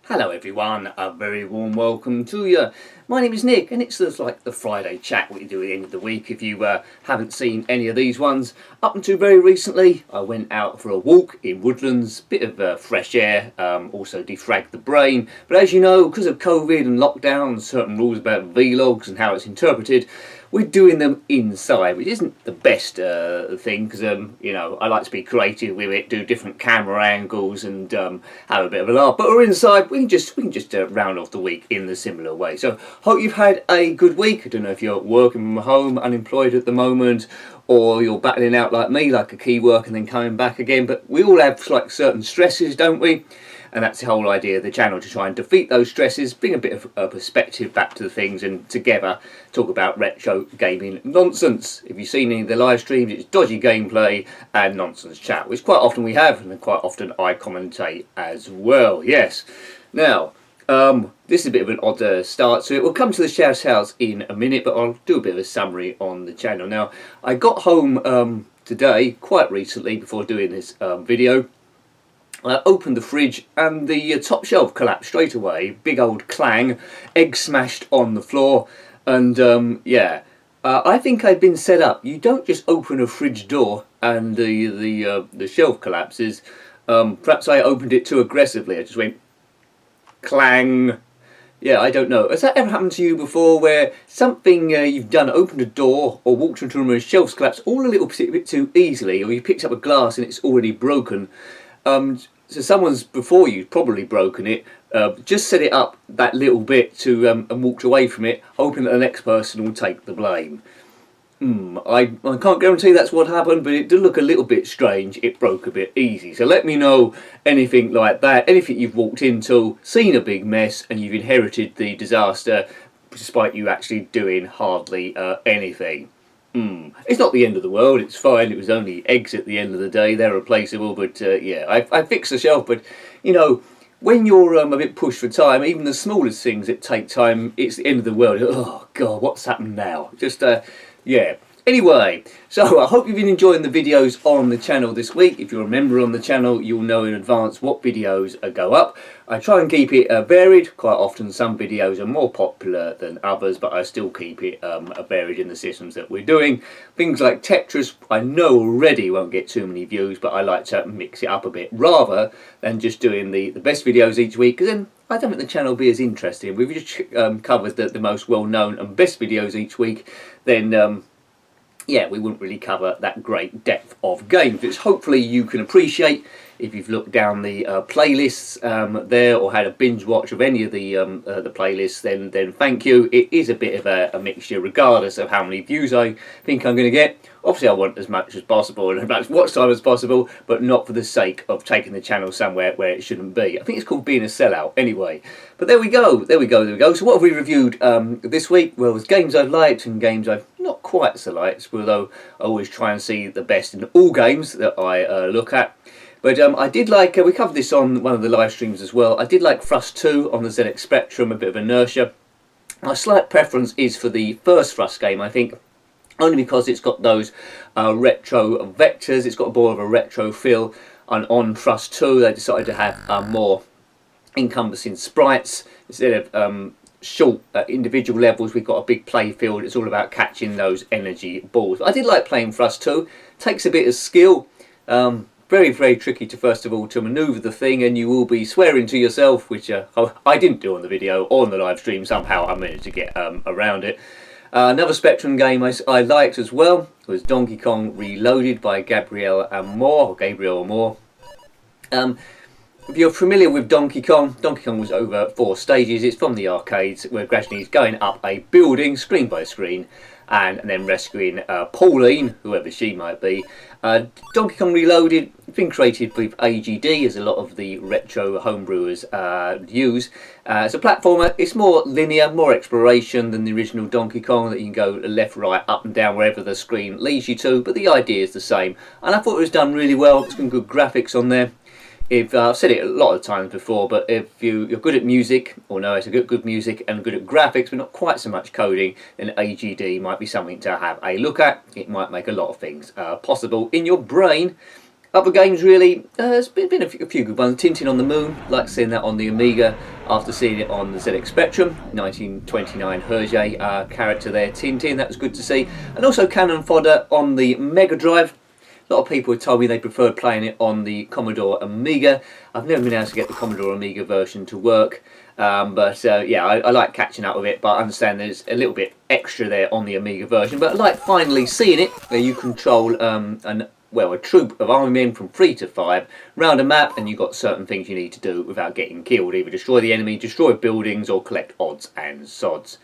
Hello everyone, a very warm welcome to you. My name is Nick and it's just like the Friday chat what you do at the end of the week. If you haven't seen any of these ones, up until very recently I went out for a walk in woodlands, bit of fresh air, also defragged the brain. But as you know, because of COVID and lockdown, certain rules about vlogs and how it's interpreted, we're doing them inside, which isn't the best thing because you know, I like to be creative with it, do different camera angles and have a bit of a laugh. But we're inside, we can just round off the week in the similar way. So hope you've had a good week. I don't know if you're working from home, unemployed at the moment, or you're battling out like me, like a key work and then coming back again. But we all have like certain stresses, don't we? And that's the whole idea of the channel, to try and defeat those stresses, bring a bit of a perspective back to the things, and together talk about retro gaming nonsense. If you've seen any of the live streams, it's dodgy gameplay and nonsense chat, which quite often we have, and quite often I commentate as well. Yes. Now, this is a bit of an odd start, so it will come to the shout outs in a minute, but I'll do a bit of a summary on the channel. Now, I got home today, quite recently, before doing this video. I opened the fridge and the top shelf collapsed straight away. Big old clang, egg smashed on the floor, and yeah, I think I've been set up. You don't just open a fridge door and the shelf collapses. Perhaps I opened it too aggressively. I just went clang. Yeah, I don't know. Has that ever happened to you before, where something you've done, opened a door or walked into a room and shelves collapse all a little bit too easily, or you picked up a glass and it's already broken? So someone's before you probably broken it, just set it up that little bit to and walked away from it, hoping that the next person will take the blame. I can't guarantee that's what happened, but it did look a little bit strange. It broke a bit easy. So let me know anything like that, anything you've walked into, seen a big mess, and you've inherited the disaster despite you actually doing hardly anything. It's not the end of the world, it's fine. It was only eggs at the end of the day, they're replaceable. But yeah, I fixed the shelf. But you know, when you're a bit pushed for time, even the smallest things that take time, it's the end of the world. Oh god, what's happened now? Just yeah. Anyway, so I hope you've been enjoying the videos on the channel this week. If you're a member on the channel, you'll know in advance what videos go up. I try and keep it varied. Quite often some videos are more popular than others, but I still keep it varied in the systems that we're doing. Things like Tetris, I know already won't get too many views, but I like to mix it up a bit rather than just doing the best videos each week, because then I don't think the channel will be as interesting. We've just covered the most well-known and best videos each week, then yeah, we wouldn't really cover that great depth of games, which hopefully you can appreciate if you've looked down the playlists there, or had a binge watch of any of the playlists. Then thank you. It is a bit of a mixture, regardless of how many views I think I'm going to get. Obviously, I want as much as possible and as much watch time as possible, but not for the sake of taking the channel somewhere where it shouldn't be. I think it's called being a sellout anyway. But there we go, there we go, there we go. So what have we reviewed this week? Well, there's games I've liked and games I've not quite so liked, although I always try and see the best in all games that I look at. But I did like, we covered this on one of the live streams as well, I did like Thrust 2 on the ZX Spectrum, a bit of inertia. My slight preference is for the first Thrust game, I think, only because it's got those retro vectors, it's got more of a retro feel. And on Thrust 2 they decided to have more encompassing sprites instead of short individual levels. We've got a big play field. It's all about catching those energy balls. I did like playing Thrust 2. Takes a bit of skill. Very, very tricky to, first of all, to manoeuvre the thing, and you will be swearing to yourself, which I didn't do on the video or on the live stream. Somehow I managed to get around it. Another Spectrum game I liked as well was Donkey Kong Reloaded by Gabriel Amor. If you're familiar with Donkey Kong was over 4 stages. It's from the arcades, where gradually he's going up a building, screen by screen, and then rescuing Pauline, whoever she might be. Donkey Kong Reloaded, been created with AGD, as a lot of the retro homebrewers use. It's a platformer. It's more linear, more exploration than the original Donkey Kong, that you can go left, right, up and down wherever the screen leads you to, but the idea is the same. And I thought it was done really well. It's got good graphics on there. If I've said it a lot of times before, but if you're good at music, or know it's a good music and good at graphics, but not quite so much coding, then AGD might be something to have a look at. It might make a lot of things possible in your brain. Other games really, there's been a few good ones. Tintin on the Moon, like seeing that on the Amiga. after seeing it on the ZX Spectrum, 1929 Hergé character there, Tintin, that was good to see. And also cannon fodder on the Mega Drive. A lot of people have told me they preferred playing it on the Commodore Amiga. I've never been able to get the Commodore Amiga version to work. Yeah, I like catching up with it, but I understand there's a little bit extra there on the Amiga version. But I like finally seeing it, where you control a troop of army men from 3 to 5 round a map, and you've got certain things you need to do without getting killed. Either destroy the enemy, destroy buildings, or collect odds and sods.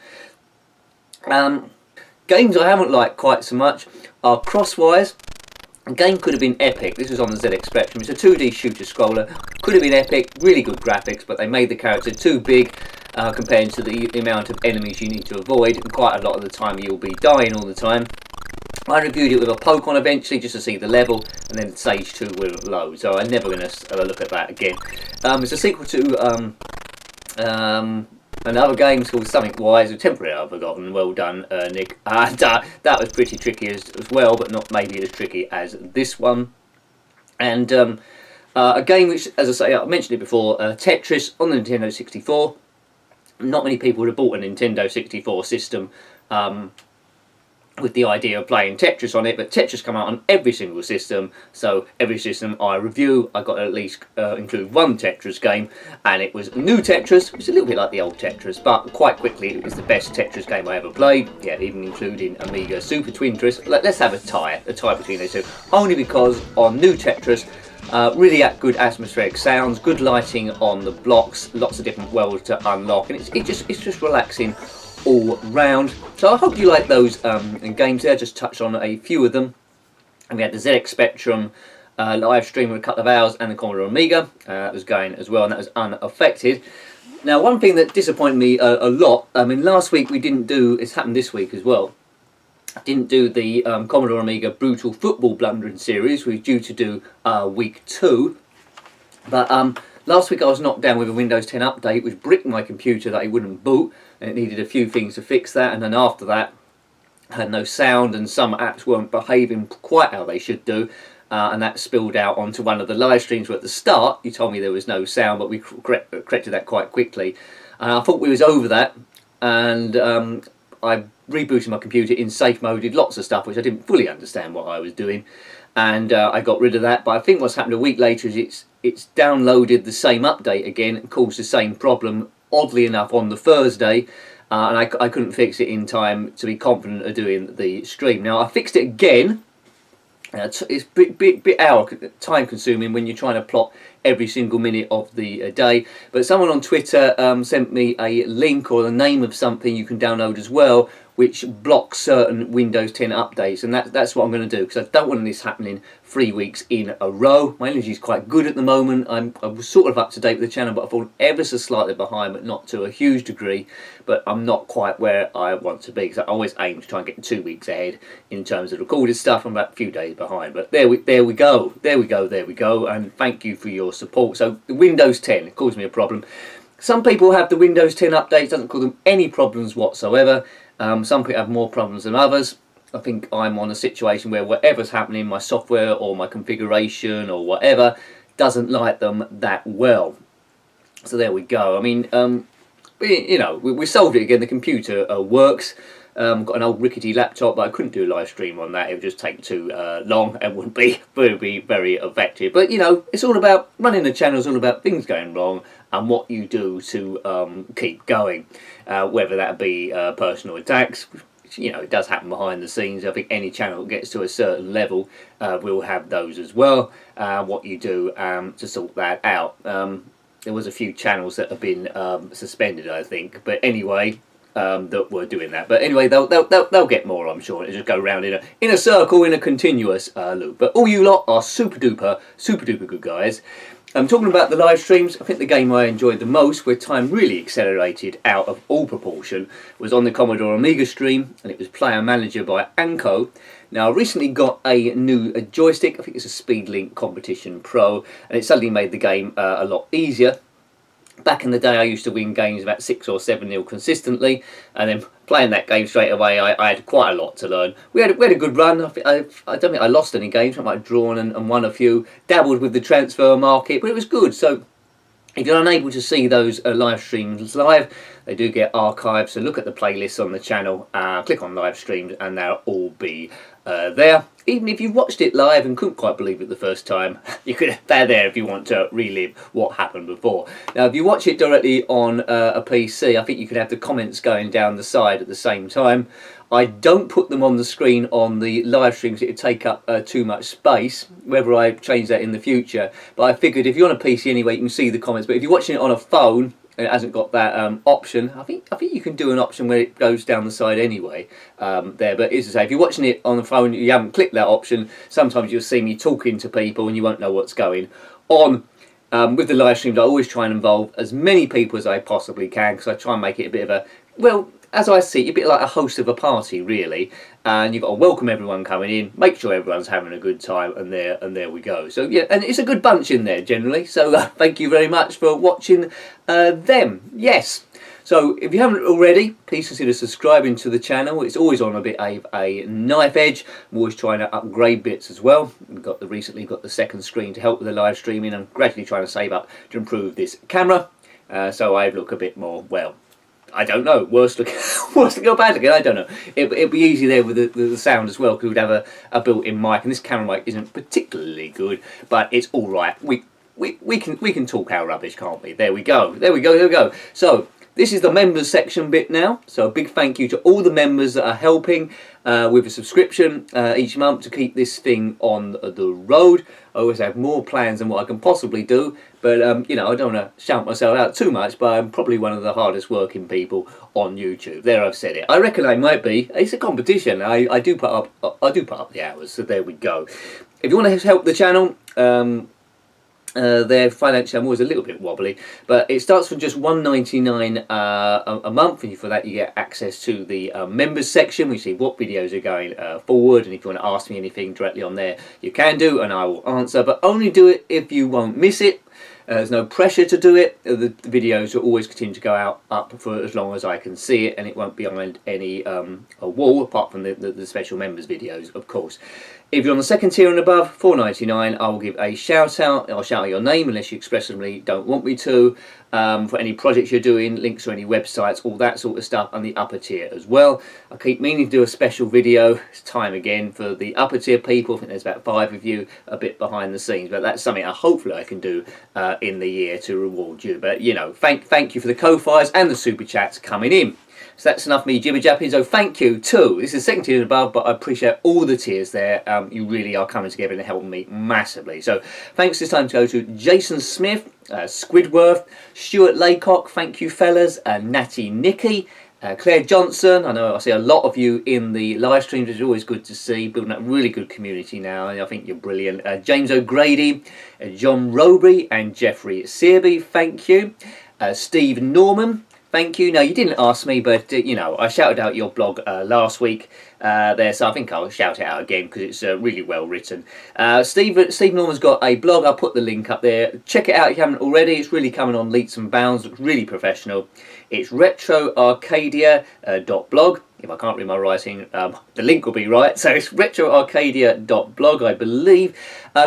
Games I haven't liked quite so much are Crosswise. The game could have been epic. This was on the ZX Spectrum. It's a 2D shooter scroller. Could have been epic, really good graphics, but they made the character too big compared to the amount of enemies you need to avoid, and quite a lot of the time you'll be dying all the time. I reviewed it with a poke on eventually just to see the level, and then Stage 2 will load, so I'm never going to look at that again. It's a sequel to another game called Something Wise, a temporary I've forgotten. Well done, Nick. That was pretty tricky as well, but not maybe as tricky as this one. And a game which, as I say, I mentioned it before, Tetris on the Nintendo 64. Not many people would have bought a Nintendo 64 system with the idea of playing Tetris on it, but Tetris come out on every single system, so every system I review I got to at least include one Tetris game, and it was new Tetris, which is a little bit like the old Tetris, but quite quickly it was the best Tetris game I ever played, yeah, even including Amiga Super Twintris. Let's have a tie between those two, only because on new Tetris, really good atmospheric sounds, good lighting on the blocks, lots of different worlds to unlock, and it's just relaxing all round. So I hope you like those games there. Just touched on a few of them. And we had the ZX Spectrum live stream with a couple of hours, and the Commodore Amiga that was going as well, and that was unaffected. Now, one thing that disappointed me a lot, I mean, last week we didn't do, it's happened this week as well, didn't do the Commodore Amiga Brutal Football Blundering series. We were due to do week 2, but last week I was knocked down with a Windows 10 update, which bricked my computer that it wouldn't boot, and it needed a few things to fix that, and then after that I had no sound, and some apps weren't behaving quite how they should do, and that spilled out onto one of the live streams where at the start you told me there was no sound, but we corrected that quite quickly. And I thought we was over that, and I rebooted my computer in safe mode, did lots of stuff which I didn't fully understand what I was doing, and I got rid of that. But I think what's happened a week later is it's downloaded the same update again and caused the same problem, oddly enough, on the Thursday, and I couldn't fix it in time to be confident of doing the stream. Now I fixed it again. It's a bit time consuming when you're trying to plot every single minute of the day, but someone on Twitter sent me a link or the name of something you can download as well, which blocks certain Windows 10 updates, and that's what I'm going to do, because I don't want this happening 3 weeks in a row. My energy is quite good at the moment. I'm sort of up to date with the channel, but I've fallen ever so slightly behind, but not to a huge degree. But I'm not quite where I want to be, because I always aim to try and get 2 weeks ahead in terms of recorded stuff. I'm about a few days behind, but there we go, and thank you for your support. So the Windows 10 caused me a problem. Some people have the Windows 10 updates, doesn't cause them any problems whatsoever. Some people have more problems than others. I think I'm on a situation where whatever's happening, my software or my configuration or whatever doesn't like them that well. So there we go. I mean, we solved it again. The computer works. Got an old rickety laptop, but I couldn't do a live stream on that. It would just take too long and wouldn't be very effective. But it's all about running the channel. It's all about things going wrong and what you do to keep going. Whether that be personal attacks, which, it does happen behind the scenes. I think any channel that gets to a certain level will have those as well. What you do to sort that out. There was a few channels that have been suspended, I think. But anyway. That were doing that, but anyway, they'll get more, I'm sure. It'll just go round in a circle, in a continuous loop. But all you lot are super duper good guys. I'm talking about the live streams. I think the game I enjoyed the most, where time really accelerated out of all proportion, was on the Commodore Amiga stream, and it was Player Manager by Anko. Now, I recently got a new joystick. I think it's a Speedlink Competition Pro, and it suddenly made the game a lot easier. Back in the day, I used to win games about 6 or 7-0 consistently, and then playing that game straight away, I had quite a lot to learn. We had a good run. I don't think I lost any games. I might have drawn and won a few. Dabbled with the transfer market, but it was good. So If you're unable to see those live streams live, they do get archived, so look at the playlists on the channel, click on live streams, and they'll all be there. Even if you watched it live and couldn't quite believe it the first time, they're there if you want to relive what happened before. Now, if you watch it directly on a PC, I think you can have the comments going down the side at the same time. I don't put them on the screen on the live streams, it would take up too much space, whether I change that in the future. But I figured if you're on a PC anyway, you can see the comments. But if you're watching it on a phone, and it hasn't got that option, I think you can do an option where it goes down the side anyway there. But as I say, if you're watching it on the phone, you haven't clicked that option, sometimes you'll see me talking to people and you won't know what's going on. With the live streams, I always try and involve as many people as I possibly can, because I try and make it a bit of a, well, as I see it, a bit like a host of a party, really. And you've got to welcome everyone coming in, make sure everyone's having a good time, and there we go. So yeah, and it's a good bunch in there generally. So thank you very much for watching them. Yes. So if you haven't already, please consider subscribing to the channel. It's always on a bit of a knife edge. I'm always trying to upgrade bits as well. We've recently got the second screen to help with the live streaming. I'm gradually trying to save up to improve this camera, so I look a bit more, well, I don't know, worse looking or bad looking, I don't know. It'd be easy there with the sound as well, because we'd have a built-in mic, and this camera mic isn't particularly good, but it's all right. We can talk our rubbish, can't we? There we go. So this is the members section bit now. So a big thank you to all the members that are helping with a subscription each month to keep this thing on the road. I always have more plans than what I can possibly do, but you know, I don't want to shout myself out too much, but I'm probably one of the hardest working people on YouTube. There, I've said it. I reckon I might be. It's a competition. I do put up the hours, so there we go. If you want to help the channel, their financial, I'm always a little bit wobbly, but it starts from just $1.99 a month, and for that you get access to the members section. We see what videos are going forward, and if you want to ask me anything directly on there, you can do, and I will answer, but only do it if you won't miss it. There's no pressure to do it. The videos will always continue to go up for as long as I can see it, and it won't be behind any a wall, apart from the special members videos, of course. If you're on the second tier and above, $4.99, I will give a shout out. I'll shout out your name unless you expressly don't want me to, for any projects you're doing, links to any websites, all that sort of stuff, and the upper tier as well. I keep meaning to do a special video. It's time again for the upper tier people. I think there's about 5 of you a bit behind the scenes, but that's something hopefully I can do in the year to reward you. But you know, thank you for the Ko-Fis and the super chats coming in. So that's enough me jibber-japping. So thank you to, this is second tier and above, but I appreciate all the tiers there. You really are coming together and helping me massively. So thanks this time to go to Jason Smith, Squidworth, Stuart Laycock, thank you fellas, Natty Nicky, Claire Johnson. I know I see a lot of you in the live streams, it's always good to see, building up a really good community now, and I think you're brilliant. James O'Grady, John Roby and Jeffrey Searby, thank you. Steve Norman, thank you. Now, you didn't ask me, but, you know, I shouted out your blog last week there, so I think I'll shout it out again because it's really well written. Steve Norman's got a blog. I'll put the link up there. Check it out if you haven't already. It's really coming on leaps and bounds. Looks really professional. It's retroarcadia.blog. If I can't read my writing, the link will be right. So it's retroarcadia.blog, I believe.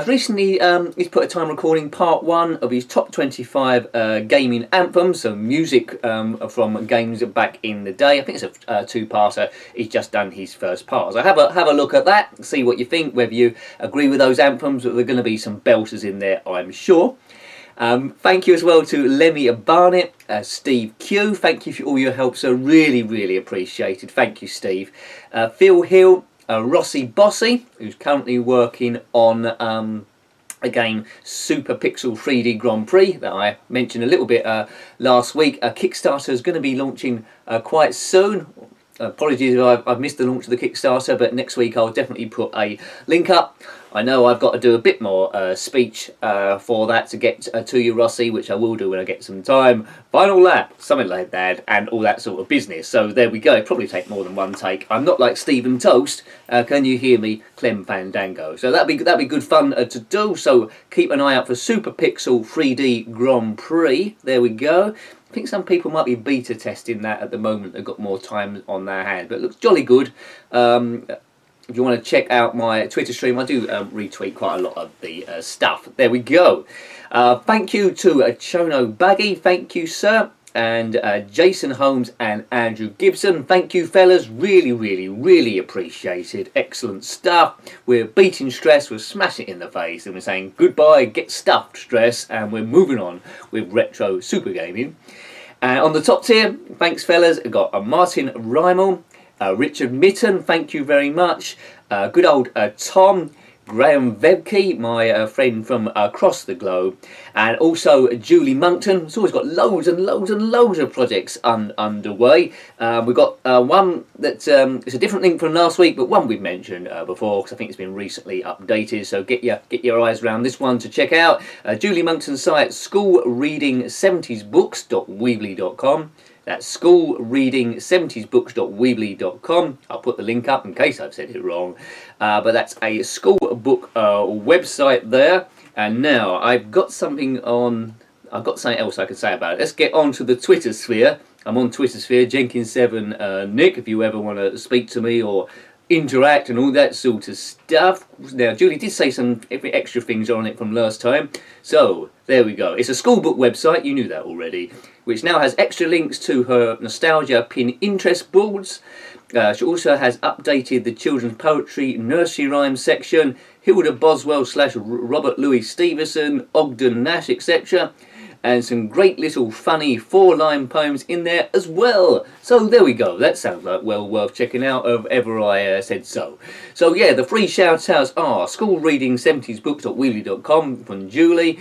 Recently, he's put a time recording part 1 of his top 25 gaming anthems, so music from games back in the day. I think it's a 2-parter. He's just done his first part. So have a look at that, see what you think, whether you agree with those anthems. There are going to be some belters in there, I'm sure. Thank you as well to Lemmy Barnett, Steve Q. Thank you for all your help, so really appreciated. Thank you, Steve. Phil Hill, Rossi Bossy, who's currently working on a game, Super Pixel 3D Grand Prix, that I mentioned a little bit last week. Kickstarter is going to be launching quite soon. Apologies if I've missed the launch of the Kickstarter, but next week I'll definitely put a link up. I know I've got to do a bit more speech for that to get to you, Rossi, which I will do when I get some time. Final lap, something like that, and all that sort of business. So there we go. It'll probably take more than one take. I'm not like Stephen Toast. Can you hear me, Clem Fandango? So that'd be good fun to do. So keep an eye out for Super Pixel 3D Grand Prix. There we go. I think some people might be beta testing that at the moment. They've got more time on their hand, but it looks jolly good. if you want to check out my Twitter stream, I do retweet quite a lot of the stuff. There we go. Thank you to Chono Baggy, thank you sir, and Jason Holmes and Andrew Gibson. Thank you fellas, really appreciated. Excellent stuff. We're beating stress, we're smashing it in the face, and we're saying goodbye, get stuffed stress, and we're moving on with retro super gaming. And on the top tier, thanks fellas, we've got Martin Rymel, Richard Mitten, thank you very much. Good old Tom, Graham Vebke, my friend from across the globe, and also Julie Monkton. It's always got loads and loads of projects underway. We've got one that it's a different link from last week, but one we've mentioned before because I think it's been recently updated. So get your eyes around this one to check out. Julie Monkton's site, schoolreading70sbooks.weebly.com. That's schoolreading70sbooks.weebly.com. I'll put the link up in case I've said it wrong. But that's a school book website there. And now I've got something else I can say about it. Let's get on to the Twitter sphere. I'm on Twitter sphere, Jenkins7 Nick, if you ever want to speak to me or interact and all that sort of stuff. Now, Julie did say some extra things on it from last time. So, there we go. It's a school book website, you knew that already, which now has extra links to her nostalgia Pinterest boards. She also has updated the children's poetry nursery rhyme section, Hilda Boswell / Robert Louis Stevenson, Ogden Nash, etc. And some great little funny 4-line poems in there as well. So there we go. That sounds like well worth checking out if ever I said so. So yeah, the free shout outs are schoolreading70sbooks.weebly.com from Julie.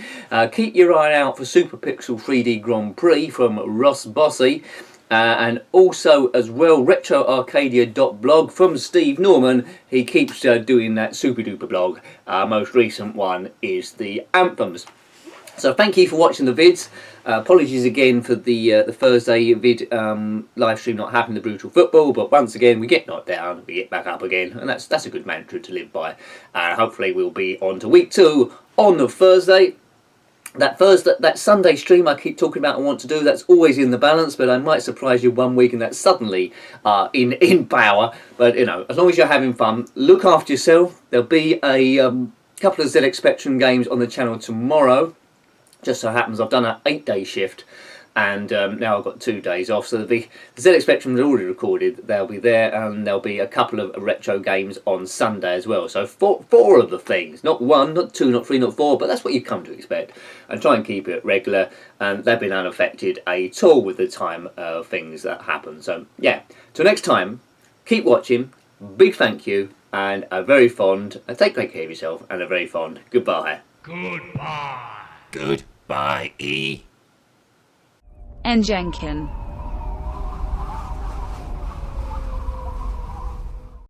Keep your eye out for Super Pixel 3D Grand Prix from Ross Bossy. And also as well retroarcadia.blog from Steve Norman. He keeps doing that super duper blog. Most recent one is the Anthems. So thank you for watching the vids. Apologies again for the Thursday vid live stream not having the brutal football, but once again we get knocked down, we get back up again, and that's a good mantra to live by. Hopefully we'll be on to week 2 on the Thursday. That Sunday stream I keep talking about I want to do, that's always in the balance, but I might surprise you one week and that's suddenly in power. But you know, as long as you're having fun, look after yourself. There'll be a couple of ZX Spectrum games on the channel tomorrow. Just so happens I've done an 8-day shift and now I've got 2 days off, so the ZX Spectrum is already recorded, they'll be there, and there'll be a couple of retro games on Sunday as well. So four of the things, not 1, not 2, not 3, not 4, but that's what you come to expect, and try and keep it regular, and they've been unaffected at all with the time of things that happen. So yeah, till next time, keep watching, big thank you, and a very fond, take great care of yourself, and a very fond goodbye. Goodbye. Goodbye, E. And Jenkin.